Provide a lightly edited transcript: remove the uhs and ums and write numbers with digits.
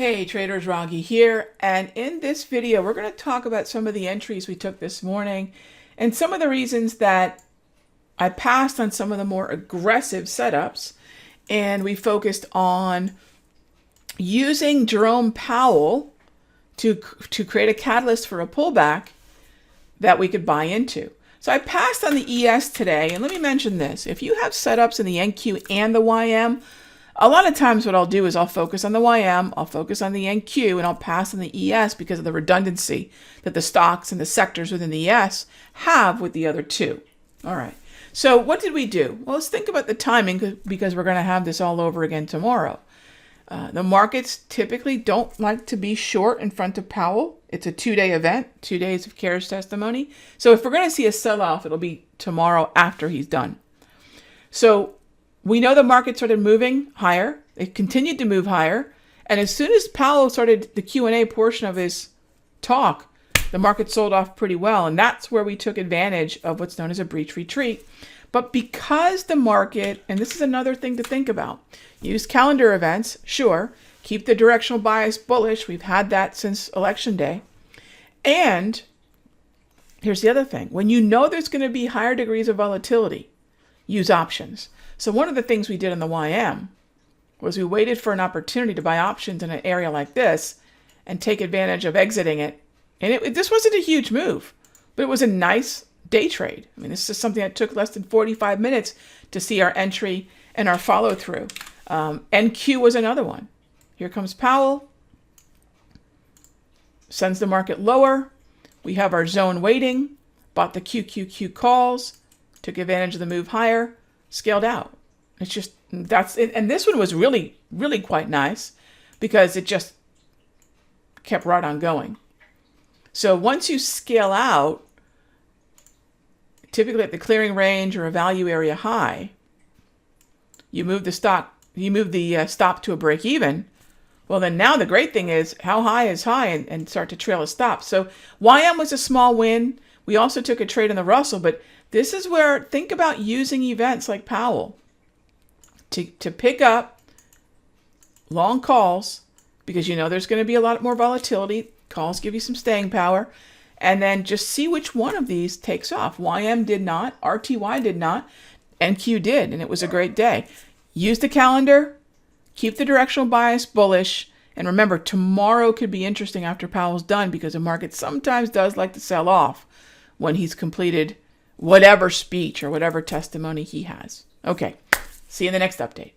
Hey traders, Raghee here, and in this video we're going to talk about some of the entries we took this morning and some of the reasons that I passed on some of the more aggressive setups, and we focused on using Jerome Powell to create a catalyst for a pullback that we could buy into. So I passed on the ES today, and let me mention this. If you have setups in the NQ and the YM, a lot of times what I'll do is I'll focus on the YM, I'll focus on the NQ, and I'll pass on the ES because of the redundancy that the stocks and the sectors within the ES have with the other two. All right. So what did we do? Well, let's think about the timing because we're going to have this all over again tomorrow. The markets typically don't like to be short in front of Powell. It's a 2-day event, 2 days of CARES testimony. So if we're going to see a sell-off, it'll be tomorrow after he's done. So we know the market started moving higher. It continued to move higher. And as soon as Powell started the Q&A portion of his talk, the market sold off pretty well. And that's where we took advantage of what's known as a breach retreat. But because the market, and this is another thing to think about, use calendar events, sure, keep the directional bias bullish. We've had that since election day. And here's the other thing. When you know there's going to be higher degrees of volatility, use options. So one of the things we did in the YM was we waited for an opportunity to buy options in an area like this and take advantage of exiting it. And this wasn't a huge move, but it was a nice day trade. I mean, this is something that took less than 45 minutes to see our entry and our follow through. NQ was another one. Here comes Powell, sends the market lower. We have our zone waiting, bought the QQQ calls, took advantage of the move higher, scaled out. It's just, that's it. And this one was really, really quite nice because it just kept right on going. So once you scale out, typically at the clearing range or a value area high, you move the stop to a break even. Well, then now the great thing is how high is high and start to trail a stop. So YM was a small win. We also took a trade in the Russell, but this is where, think about using events like Powell to pick up long calls because you know there's going to be a lot more volatility. Calls give you some staying power. And then just see which one of these takes off. YM did not, RTY did not, NQ did, and it was a great day. Use the calendar, keep the directional bias bullish, and remember, tomorrow could be interesting after Powell's done because the market sometimes does like to sell off when he's completed whatever speech or whatever testimony he has. Okay, see you in the next update.